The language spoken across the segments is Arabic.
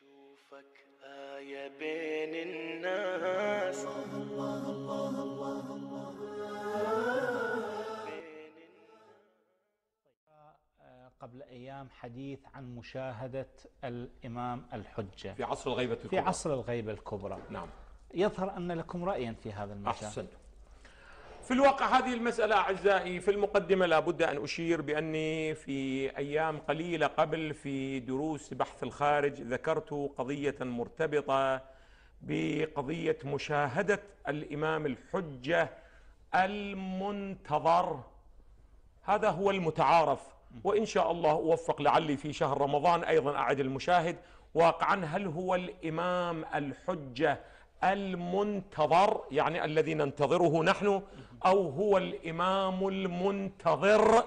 أشوفك آية بين الناس. قبل أيام حديث عن مشاهدة الإمام الحجة في عصر الغيبة الكبرى. في عصر الغيبة الكبرى. نعم. يظهر أن لكم رأيا في هذا المجال. أحسنت. في الواقع هذه المسألة أعزائي في المقدمة لابد أن أشير بأني في أيام قليلة قبل في دروس بحث الخارج ذكرت قضية مرتبطة بقضية مشاهدة الإمام الحجة المنتظر. هذا هو المتعارف، وإن شاء الله أوفق لعلي في شهر رمضان أيضا أعد المشاهد واقعا هل هو الإمام الحجة المنتظر يعني الذي ننتظره نحن، أو هو الإمام المنتظر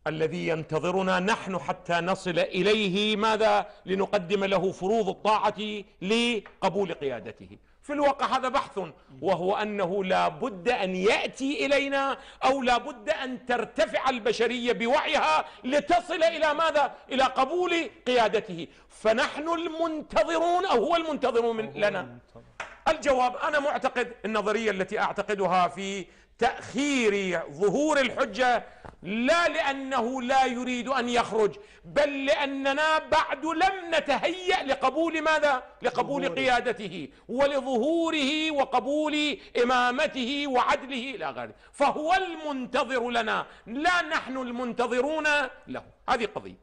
الذي ينتظرنا نحن حتى نصل إليه ماذا لنقدم له فروض الطاعة لقبول قيادته. في الواقع هذا بحث، وهو أنه لا بد أن يأتي إلينا أو لا بد أن ترتفع البشرية بوعيها لتصل إلى ماذا؟ إلى قبول قيادته. فنحن المنتظرون أو هو المنتظر لنا؟ الجواب أنا معتقد النظرية التي أعتقدها في تأخير ظهور الحجة لا لأنه لا يريد أن يخرج، بل لأننا بعد لم نتهيأ لقبول ماذا؟ لقبول قيادته ولظهوره وقبول إمامته وعدله إلى غيره. فهو المنتظر لنا لا نحن المنتظرون له. هذه قضية.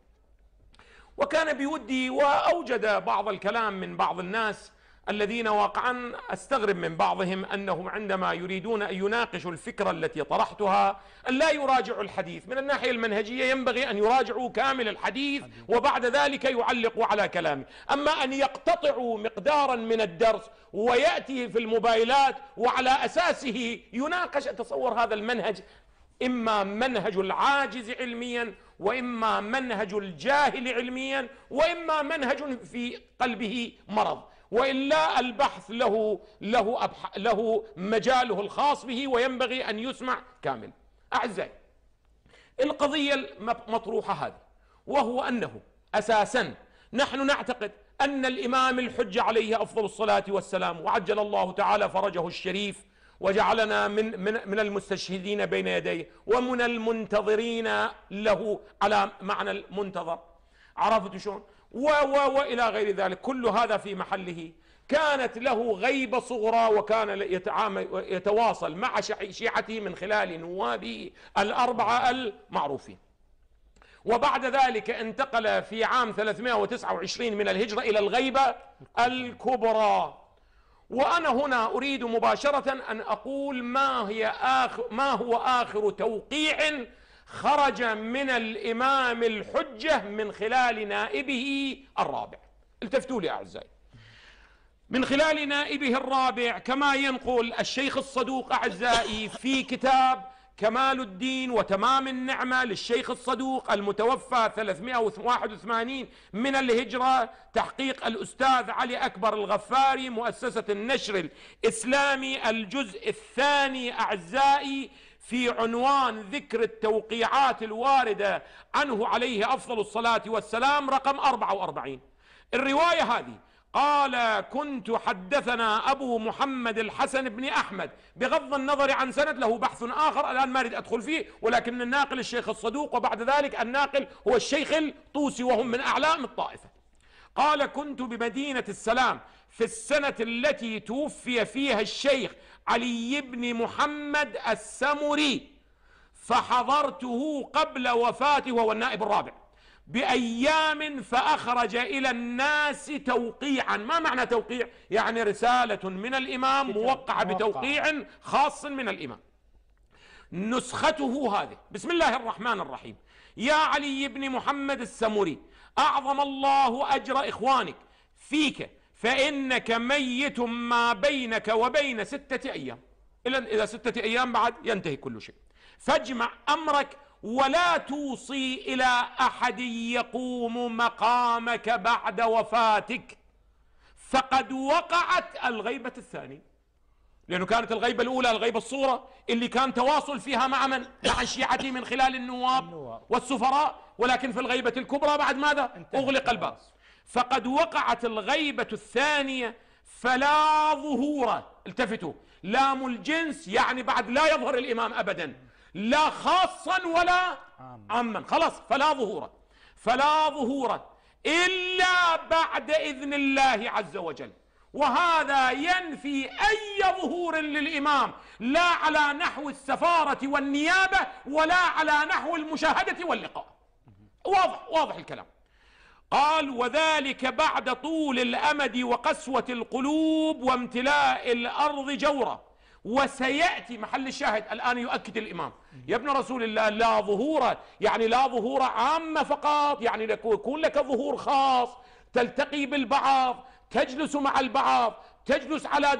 وكان بودي وأوجد بعض الكلام من بعض الناس الذين واقعا استغرب من بعضهم انهم عندما يريدون ان يناقشوا الفكره التي طرحتها ان لا يراجعوا الحديث. من الناحيه المنهجيه ينبغي ان يراجعوا كامل الحديث وبعد ذلك يعلقوا على كلامه، اما ان يقتطعوا مقدارا من الدرس وياتي في الموبايلات وعلى اساسه يناقش. تصور هذا المنهج اما منهج العاجز علميا، واما منهج الجاهل علميا، واما منهج في قلبه مرض، وإلا البحث له مجاله الخاص به وينبغي أن يسمع كامل. أعزائي، القضية المطروحة هذه وهو أنه أساسا نحن نعتقد أن الإمام الحجة عليه أفضل الصلاة والسلام وعجل الله تعالى فرجه الشريف وجعلنا من المستشهدين بين يديه ومن المنتظرين له على معنى المنتظر. عرفت شلون؟ وإلى غير ذلك. كل هذا في محله. كانت له غيبة صغرى وكان يتواصل مع شيعته من خلال نوابه الأربعة المعروفين. وبعد ذلك انتقل في عام 329 من الهجرة إلى الغيبة الكبرى. وأنا هنا أريد مباشرة أن أقول ما هو آخر توقيع خرج من الإمام الحجة من خلال نائبه الرابع. التفتوا لي أعزائي. من خلال نائبه الرابع كما ينقل الشيخ الصدوق أعزائي في كتاب كمال الدين وتمام النعمة للشيخ الصدوق المتوفى 381 من الهجرة، تحقيق الأستاذ علي أكبر الغفاري، مؤسسة النشر الإسلامي، الجزء الثاني أعزائي، في عنوان ذكر التوقيعات الواردة عنه عليه أفضل الصلاة والسلام رقم 44. الرواية هذه قال: كنت حدثنا أبو محمد الحسن بن أحمد، بغض النظر عن سند له بحث آخر الآن ما أريد أدخل فيه، ولكن الناقل الشيخ الصدوق وبعد ذلك الناقل هو الشيخ الطوسي وهم من أعلام الطائفة. قال: كنت بمدينة السلام في السنة التي توفي فيها الشيخ علي بن محمد السمري، فحضرته قبل وفاته وهو النائب الرابع بأيام، فأخرج إلى الناس توقيعا. ما معنى توقيع؟ يعني رسالة من الإمام موقعة بتوقيع خاص من الإمام. نسخته هذه: بسم الله الرحمن الرحيم. يا علي بن محمد السمري، أعظم الله أجر إخوانك فيك، فإنك ميت ما بينك وبين 6 أيام. إذا 6 أيام بعد ينتهي كل شيء. فاجمع أمرك ولا توصي إلى أحد يقوم مقامك بعد وفاتك، فقد وقعت الغيبة الثانية. لأنه كانت الغيبة الأولى الغيبة الصغرى اللي كان تواصل فيها مع من؟ مع شيعته من خلال النواب والسفراء، ولكن في الغيبة الكبرى بعد ماذا؟ أغلق الباب. فقد وقعت الغيبة الثانية فلا ظهور. التفتوا، لام الجنس يعني بعد لا يظهر الإمام أبدا، لا خاصا ولا عاما، خلاص فلا ظهور. فلا ظهور إلا بعد إذن الله عز وجل. وهذا ينفي أي ظهور للإمام، لا على نحو السفارة والنيابة ولا على نحو المشاهدة واللقاء. واضح الكلام. قال وذلك بعد طول الأمد وقسوة القلوب وامتلاء الأرض جورا. وسيأتي محل الشاهد الآن يؤكد الإمام يا ابن رسول الله لا ظهور، يعني لا ظهور عامة فقط، يعني يكون لك ظهور خاص، تلتقي بالبعض، تجلس مع البعض، تجلس على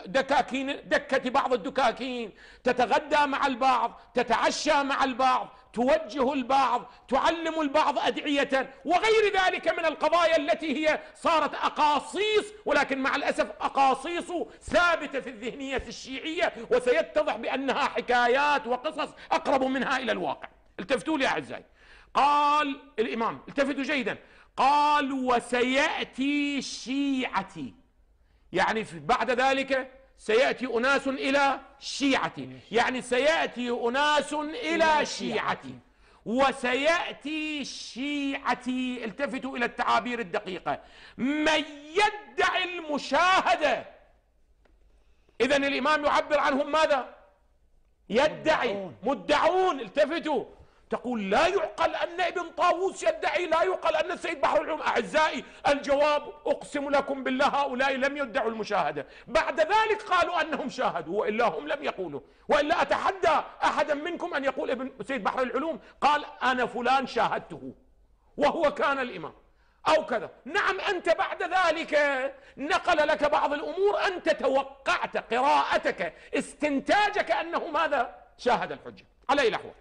دكة بعض الدكاكين، تتغدى مع البعض، تتعشى مع البعض، توجه البعض، تعلم البعض أدعية وغير ذلك من القضايا التي هي صارت أقاصيص، ولكن مع الأسف أقاصيص ثابتة في الذهنية الشيعية، وسيتضح بأنها حكايات وقصص أقرب منها إلى الواقع. التفتوا لي أعزائي. قال الإمام، التفتوا جيدا، قال وسيأتي شيعتي، يعني بعد ذلك سيأتي أناس إلى شيعتي، يعني سيأتي أناس إلى شيعتي وسيأتي شيعتي. التفتوا إلى التعابير الدقيقة، من يدعي المشاهدة. إذن الإمام يعبر عنهم ماذا؟ يدعي، مدعون. التفتوا، تقول لا يعقل أن ابن طاووس يدعي، لا يعقل أن السيد بحر العلوم. أعزائي الجواب أقسم لكم بالله هؤلاء لم يدعوا المشاهدة، بعد ذلك قالوا أنهم شاهدوا، وإلا هم لم يقولوا. وإلا أتحدى أحدا منكم أن يقول ابن سيد بحر العلوم قال أنا فلان شاهدته وهو كان الإمام أو كذا. نعم أنت بعد ذلك نقل لك بعض الأمور، أنت توقعت، قراءتك، استنتاجك أنه ماذا؟ شاهد الحجة. على أي الأحوال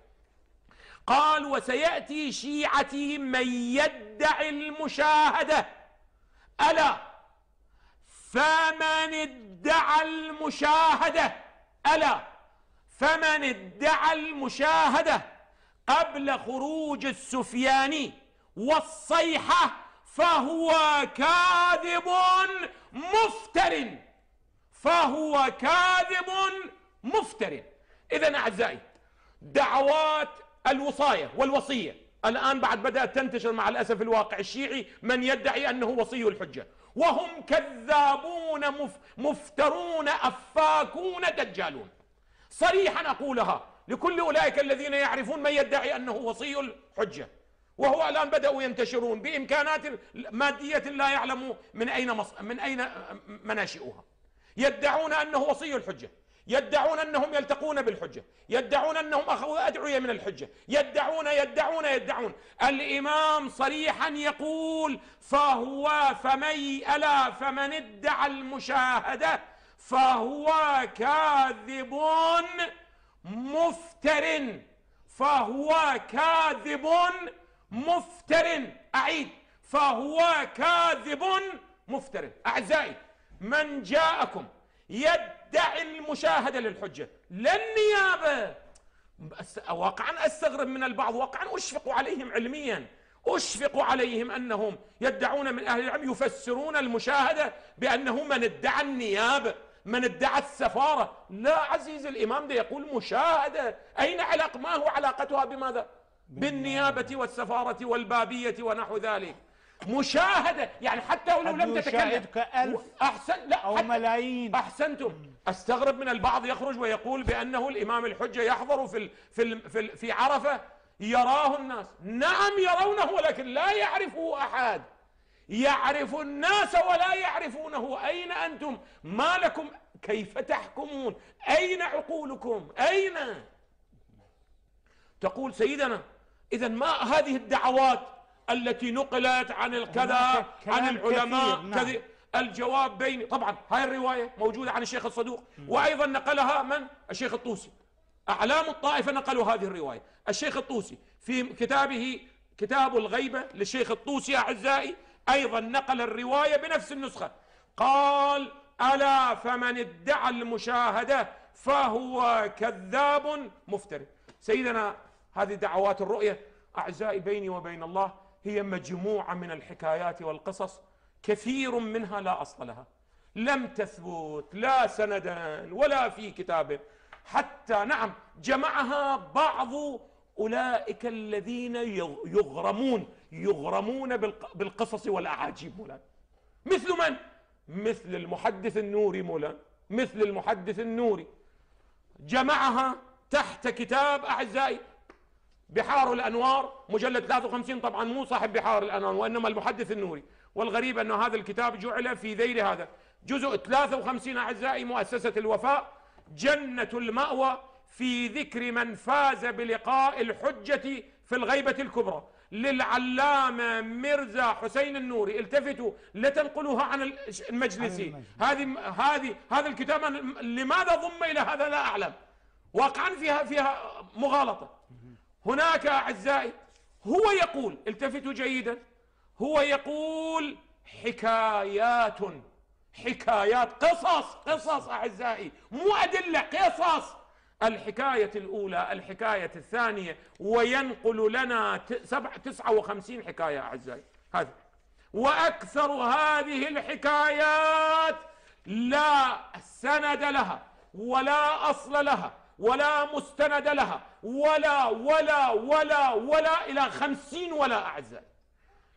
قال وسيأتي شيعتي من يدعي المشاهدة. ألا فمن ادعى المشاهدة، ألا فمن ادعى المشاهدة قبل خروج السفياني والصيحة فهو كاذب مفتر، فهو كاذب مفتر. إذن أعزائي دعوات الوصاية والوصية الآن بعد بدأت تنتشر مع الأسف الواقع الشيعي، من يدعي أنه وصي الحجة، وهم كذابون مفترون أفاكون دجالون. صريحا أقولها لكل أولئك الذين يعرفون من يدعي أنه وصي الحجة، وهو الآن بدأوا ينتشرون بإمكانات مادية لا يعلم من أين مناشئها. يدعون أنه وصي الحجة، يدعون أنهم يلتقون بالحجة، يدعون أنهم أخذوا أدعية من الحجة، يدعون. الإمام صريحا يقول فمن ادعى المشاهدة فهو كاذب مفتر، فهو كاذب مفتر. أعيد، فهو كاذب مفتر. أعزائي من جاءكم يدعي المشاهدة للحجة لا النيابة، واقعا أستغرب من البعض، واقعا أشفق عليهم علميا، أشفق عليهم أنهم يدعون من أهل العلم يفسرون المشاهدة بأنه من ادعى النيابة، من ادعى السفارة. لا عزيز الإمام ده يقول مشاهدة، أين ما هو علاقتها بماذا؟ بالنيابة والسفارة والبابية ونحو ذلك. مشاهدة يعني حتى ولو لم تتكلم كألف أحسن لا أو ملايين. أحسنتم. أستغرب من البعض يخرج ويقول بأنه الإمام الحجة يحضر في عرفة يراه الناس. نعم يرونه ولكن لا يعرفه أحد، يعرف الناس ولا يعرفونه. أين أنتم؟ ما لكم؟ كيف تحكمون؟ أين عقولكم؟ أين؟ تقول سيدنا إذن ما هذه الدعوات التي نقلت عن الكذا عن العلماء كذا؟ الجواب بيني. طبعا هاي الرواية موجودة عن الشيخ الصدوق، وأيضا نقلها من؟ الشيخ الطوسي. أعلام الطائفة نقلوا هذه الرواية. الشيخ الطوسي في كتابه كتاب الغيبة للشيخ الطوسي أعزائي أيضا نقل الرواية بنفس النسخة. قال ألا فمن ادعى المشاهدة فهو كذاب مفتر. سيدنا هذه دعوات الرؤية أعزائي بيني وبين الله هي مجموعة من الحكايات والقصص كثير منها لا أصل لها، لم تثبت لا سندا ولا في كتاب، حتى نعم جمعها بعض أولئك الذين يغرمون بالقصص والأعاجيب مولانا. مثل من؟ مثل المحدث النوري مولانا، مثل المحدث النوري جمعها تحت كتاب أعزائي بحار الأنوار مجلد 53، طبعا مو صاحب بحار الأنوار وإنما المحدث النوري. والغريب أن هذا الكتاب جعل في ذيل هذا جزء 53 أعزائي، مؤسسة الوفاء جنة المأوى في ذكر من فاز بلقاء الحجة في الغيبة الكبرى للعلامة مرزا حسين النوري. التفتوا لتنقلوها عن المجلسي. هذا الكتاب لماذا ضم إلى هذا لا أعلم، واقعا فيها مغالطة. هناك أعزائي هو يقول، التفتوا جيدا، هو يقول حكايات قصص أعزائي، مو أدلة، قصص. الحكاية الأولى، الحكاية الثانية، وينقل لنا 59 حكاية أعزائي هذا. وأكثر هذه الحكايات لا سند لها ولا أصل لها ولا مستند لها ولا إلى 50 ولا أعزائي،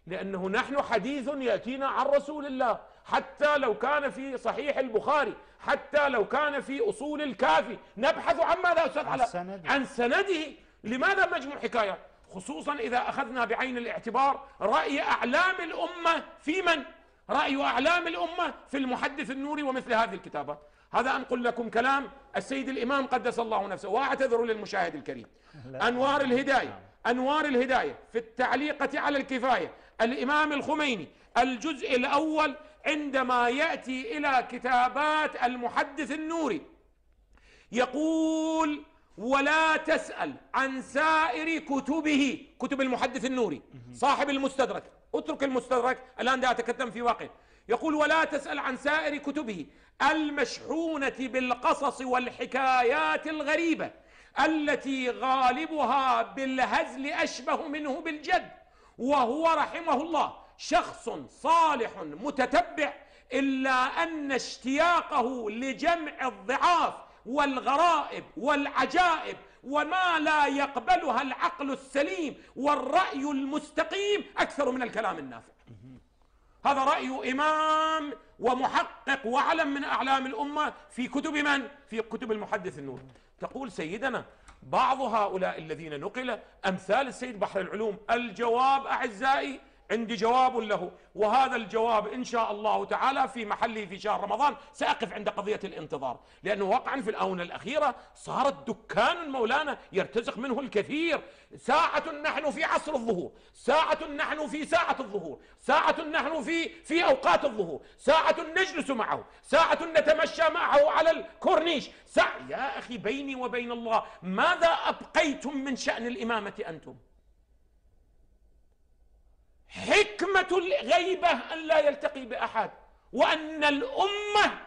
لأنه نحن حديث يأتينا عن رسول الله، حتى لو كان في صحيح البخاري، حتى لو كان في أصول الكافي، نبحث عن ماذا أستاذ علاء؟ عن سنده. لماذا مجموع حكايات؟ خصوصا إذا أخذنا بعين الاعتبار رأي أعلام الأمة في من؟ رأي أعلام الأمة في المحدث النوري ومثل هذه الكتابات. هذا أنقل لكم كلام السيد الإمام قدس الله نفسه، وأعتذر للمشاهد الكريم. أنوار الهداية في التعليقة على الكفاية، الإمام الخميني، الجزء الأول، عندما يأتي إلى كتابات المحدث النوري يقول: ولا تسأل عن سائر كتبه، كتب المحدث النوري صاحب المستدرك، اترك المستدرك الآن ده أتكلم في واقع. يقول: ولا تسأل عن سائر كتبه المشحونة بالقصص والحكايات الغريبة التي غالبها بالهزل أشبه منه بالجد، وهو رحمه الله شخص صالح متتبع، إلا أن اشتياقه لجمع الضعاف والغرائب والعجائب وما لا يقبلها العقل السليم والرأي المستقيم أكثر من الكلام النافع. هذا رأي إمام ومحقق وعلم من أعلام الأمة في كتب من؟ في كتب المحدث النوري. تقول سيدنا بعض هؤلاء الذين نقل أمثال السيد بحر العلوم. الجواب أعزائي عندي جواب له، وهذا الجواب إن شاء الله تعالى في محله في شهر رمضان. سأقف عند قضية الانتظار، لأنه واقعا في الآونة الأخيرة صارت دكان مولانا يرتزق منه الكثير. ساعة نحن في عصر الظهور، ساعة نحن في ساعة الظهور، ساعة نحن في أوقات الظهور، ساعة نجلس معه، ساعة نتمشى معه على الكورنيش، يا أخي بيني وبين الله ماذا أبقيتم من شأن الإمامة أنتم؟ حكمة الغيبة أن لا يلتقي بأحد، وأن الأمة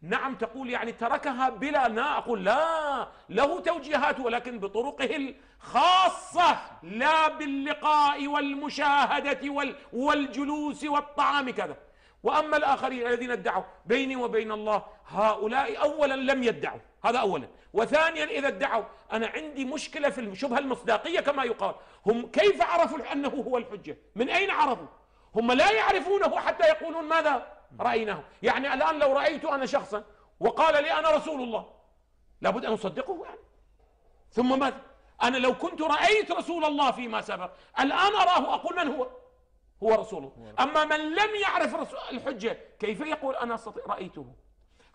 نعم تقول يعني تركها بلا، لا أقول لا، له توجيهات ولكن بطرقه الخاصة، لا باللقاء والمشاهدة والجلوس والطعام كذا. وأما الآخرين الذين ادعوا بيني وبين الله، هؤلاء أولا لم يدعوا، هذا أولا، وثانيا إذا ادعوا أنا عندي مشكلة في الشبهة المصداقية كما يقال. هم كيف عرفوا أنه هو الحجة؟ من أين عرفوا؟ هم لا يعرفونه حتى يقولون ماذا رأيناه. يعني الآن لو رأيت أنا شخصا وقال لي أنا رسول الله، لابد أن أصدقه يعني. ثم ماذا؟ أنا لو كنت رأيت رسول الله فيما سبق الآن أراه أقول من هو؟ هو رسول الله. أما من لم يعرف الحجة كيف يقول أنا رأيته؟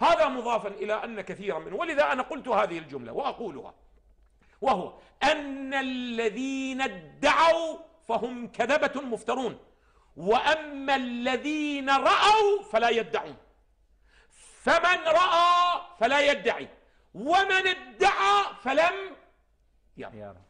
هذا مضافا إلى أن كثيرا منه، ولذا أنا قلت هذه الجملة وأقولها، وهو أن الذين ادعوا فهم كذبة مفترون، وأما الذين رأوا فلا يدعون. فمن رأى فلا يدعي، ومن ادعى فلم يرى.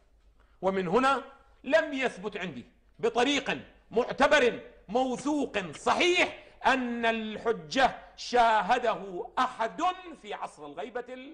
ومن هنا لم يثبت عندي بطريق معتبر موثوق صحيح أن الحجة شاهده أحد في عصر الغيبة